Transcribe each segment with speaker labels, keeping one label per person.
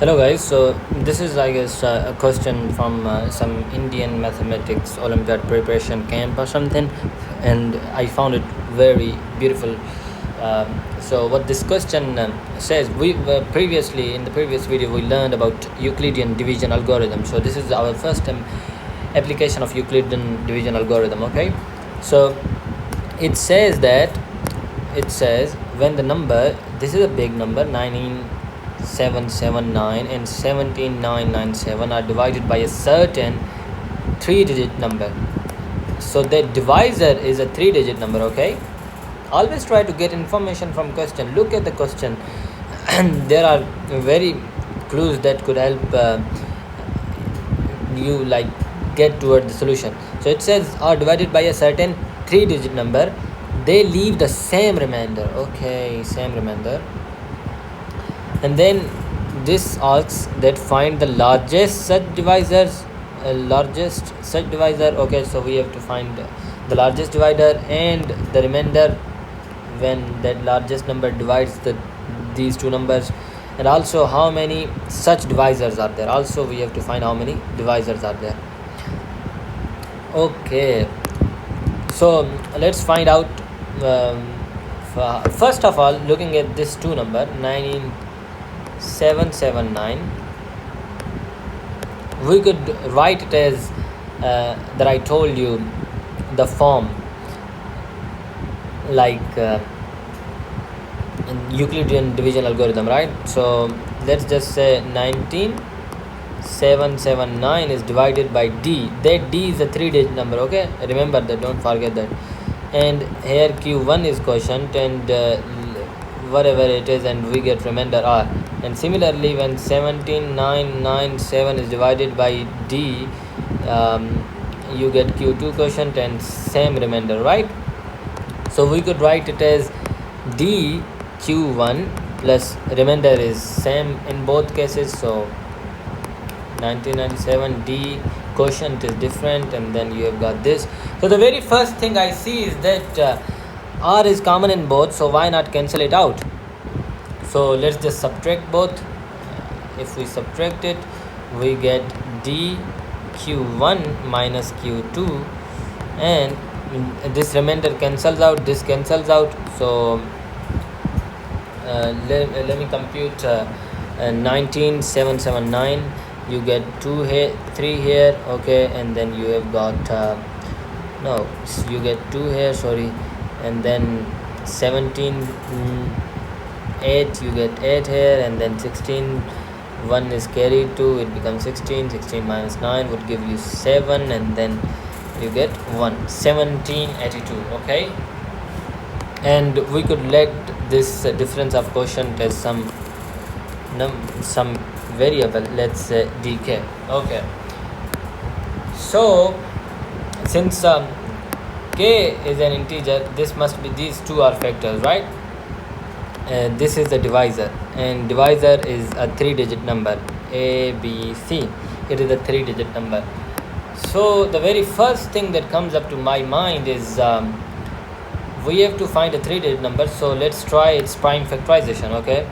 Speaker 1: Hello guys, so this is I guess a question from some Indian mathematics Olympiad preparation camp or something, and I found it very beautiful. So what this question says, we previously in the previous video we learned about Euclidean division algorithm. So this is our first application of Euclidean division algorithm. Okay, so it says when the number, this is a big number, 19779 and 17997 are divided by a certain 3-digit number. So the divisor is a 3-digit number. Okay, always try to get information from question. Look at the question and there are very clues that could help you like get toward the solution. So it says are divided by a certain 3-digit number, they leave the same remainder. Okay, same remainder. And then this asks that find the largest such divisors, okay, so we have to find the largest divider and the remainder when that largest number divides these two numbers, and also how many such divisors are there. Also we have to find how many divisors are there. Okay, so let's find out. First of all, looking at this two number 19779, we could write it as that I told you, the form like in Euclidean division algorithm, right? So let's just say 19779 is divided by d. That d is a 3-digit number. Okay, remember that, don't forget that. And here q1 is quotient and whatever it is, and we get remainder r. And similarly, when 17997 is divided by d, you get q2 quotient and same remainder, right? So we could write it as d q1 plus remainder is same in both cases. So 1997 d quotient is different, and then you have got this. So the very first thing I see is that r is common in both, so why not cancel it out? So let's just subtract both. If we subtract it, we get d q1 minus q2, and this remainder cancels out, this cancels out. So let me compute 19779. You get 2 here, 3 here, okay, and then you have got no, you get 2 here, sorry, and then 17 8, you get 8 here, and then 16 1 is carried to, it becomes 16 minus 9 would give you 7, and then you get 1, 1782. Okay, and we could let this difference of quotient as some variable, let's say dk. Okay, so since k is an integer, this must be, these two are factors, right? This is the divisor, and divisor is a 3-digit number, ABC. It is a 3-digit number. So the very first thing that comes up to my mind is we have to find a 3-digit number. So let's try its prime factorization. Okay,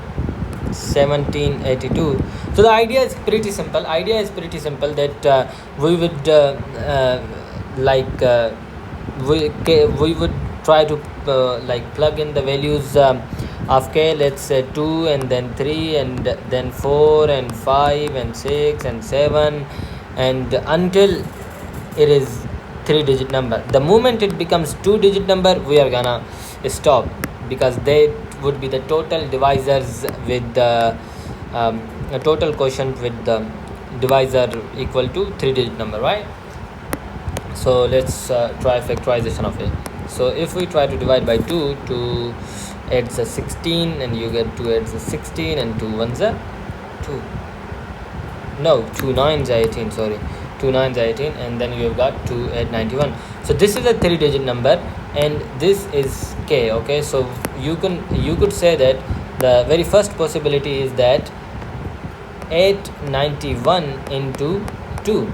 Speaker 1: 1782. So the idea is pretty simple. That we would we would try to like plug in the values of k. Let's say 2 and then 3 and then 4 and 5 and 6 and 7, and until it is 3-digit number. The moment it becomes 2-digit number, we are gonna stop, because they would be the total divisors with the total quotient with the divisor equal to 3-digit number, right? So let's try factorization of it. So if we try to divide by 2, 2 adds a 16, and you get 2 adds a 16, and 2 ones are 2. No, 2 9s are 18, sorry. 2 9s are 18, and then you have got 2 at 91. So this is a 3-digit number, and this is k. Okay, so you could say that the very first possibility is that 891 into 2.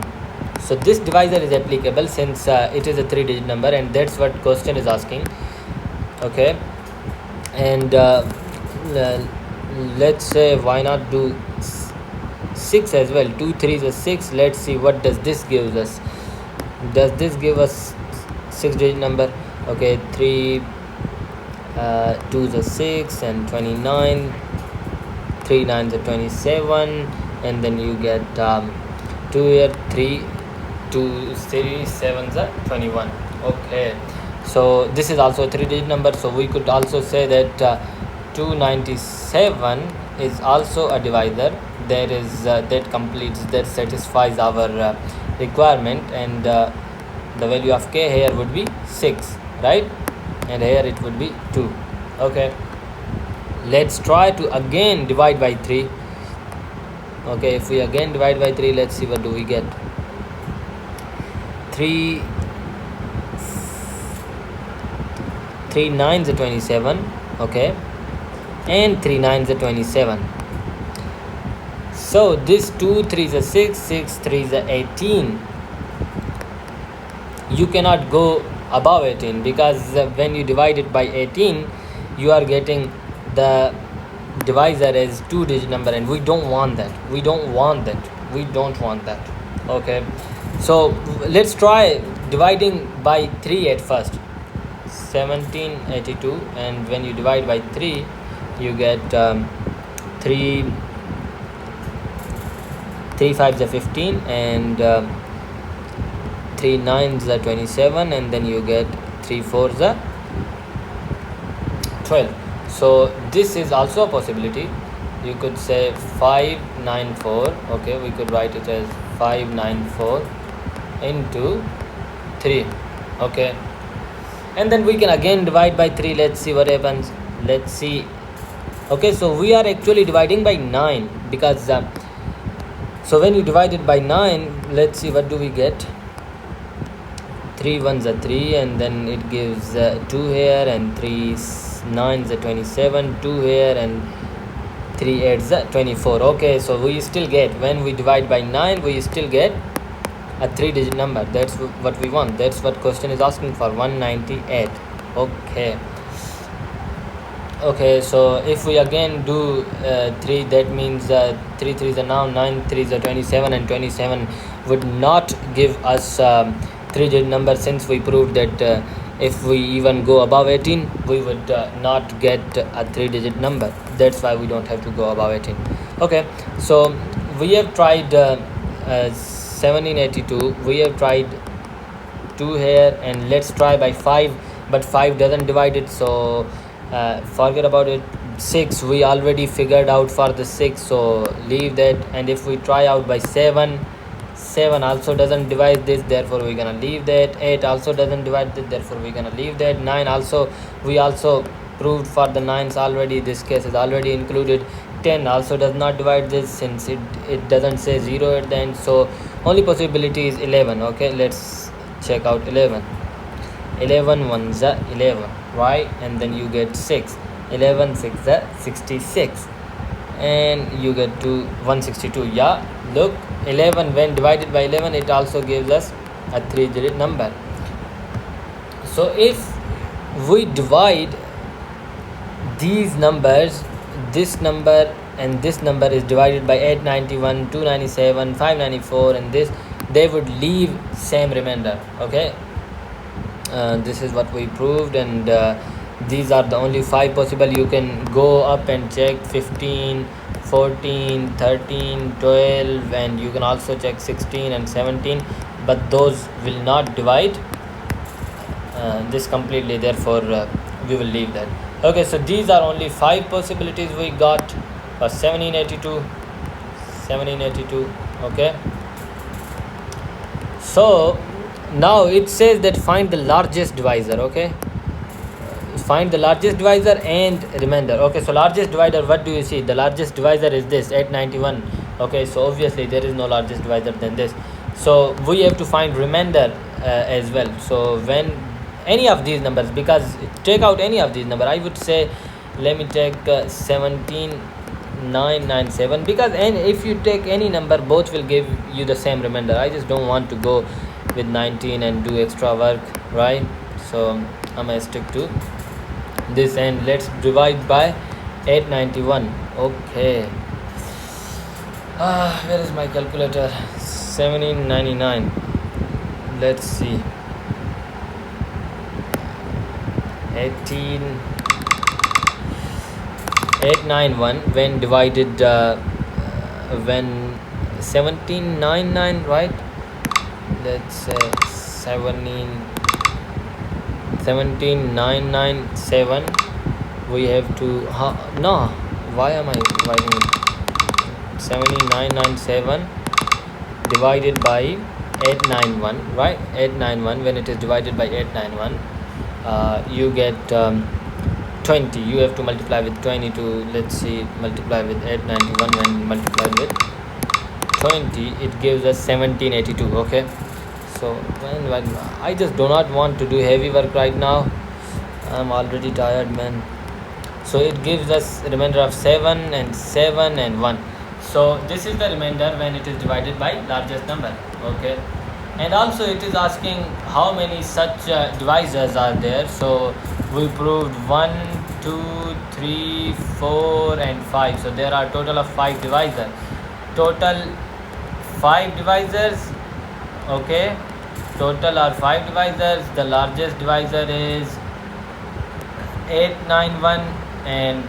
Speaker 1: So this divisor is applicable since it is a 3-digit number, and that's what question is asking. Okay, and let's say why not do 6 as well. 2 3s are 6. Let's see what does this give us. Does this give us 6-digit number? Okay, 3 2s are 6 and 29. 3 9s are 27, and then you get 2 here, 3 2 3 7s are 21. Okay, so this is also a 3-digit number, so we could also say that 297 is also a divisor. There is that satisfies our requirement, and the value of k here would be 6, right? And here it would be 2. Okay, let's try to again divide by 3. Okay, if we again divide by 3, let's see what do we get. 3 9s are 27. Okay, and 3 9s are 27. So this 2 3s are 6, 6 3s are 18. You cannot go above 18, because when you divide it by 18, you are getting the divisor as 2-digit number, and we don't want that. Okay, so let's try dividing by 3 at first. 1782, and when you divide by 3, you get 3 5s are 15, and 3 9s are 27, and then you get 3 4s are 12. So this is also a possibility. You could say 594. Okay, we could write it as 594 into 3. Okay, and then we can again divide by 3. Let's see what happens. Let's see. Okay, so we are actually dividing by 9, because so when you divide it by 9, let's see what do we get. 3 1s are 3, and then it gives 2 here, and 3 9s are 27, 2 here, and 3 8s are 24. Okay, so we still get, when we divide by 9, we still get a 3-digit number. That's what we want. That's what question is asking for, 198. Okay, so if we again do 3, that means 3 3s are now 9, 3s are 27, and 27 would not give us 3-digit number, since we proved that if we even go above 18, we would not get a 3-digit number. That's why we don't have to go above 18. Okay, so we have tried 1782, we have tried 2 here, and let's try by 5, but 5 doesn't divide it, so forget about it. 6 we already figured out for the 6, so leave that. And if we try out by 7 also doesn't divide this, therefore we're gonna leave that. 8 also doesn't divide this, therefore we're gonna leave that. 9 also, we also proved for the 9s already, this case is already included. 10 also does not divide this, since it doesn't say 0 at the end, so only possibility is 11. Okay, let's check out 11. 11 1s are 11, right? And then you get 6. 11 6 are 66, and you get to 162. Yeah, look, 11 when divided by 11, it also gives us a 3-digit number. So if we divide these numbers, this number and this number is divided by 891, 297, 594, and this, they would leave same remainder. Okay, this is what we proved, and these are the only 5 possible. You can go up and check 15, 14, 13, 12, and you can also check 16 and 17, but those will not divide this completely, therefore we will leave that. Okay, so these are only 5 possibilities we got for 1782. Okay, so now it says that find the largest divisor. Okay, find the largest divisor and remainder. Okay, so largest divisor, what do you see? The largest divisor is this 891. Okay, so obviously there is no largest divisor than this, so we have to find remainder as well. So when any of these numbers, because take out any of these numbers, I would say, let me take 17997, because and if you take any number, both will give you the same remainder. I just don't want to go with 19 and do extra work, right? So I'm gonna stick to this, and let's divide by 891. Okay, Where is my calculator? 1799. Let's see. 891 when divided when 1799, right? Let's say 17997. We have to no, why am I writing it? 17997 divided by 891, right? 891, when it is divided by 891, you get 20. You have to multiply with 20 to, let's see, multiply with 891. When multiplied with 20, it gives us 1782. Okay, so when I just do not want to do heavy work right now. I'm already tired, man. So it gives us a remainder of 7 and 7 and 1. So this is the remainder when it is divided by largest number. Okay, and also it is asking how many such divisors are there. So we proved 1, 2, 3, 4 and 5. So there are total of 5 divisors. Total 5 divisors. Okay, total are 5 divisors. The largest divisor is 891, and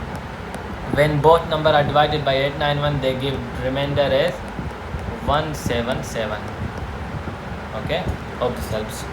Speaker 1: when both number are divided by 891, they give remainder as 177. Okay, hope this helps.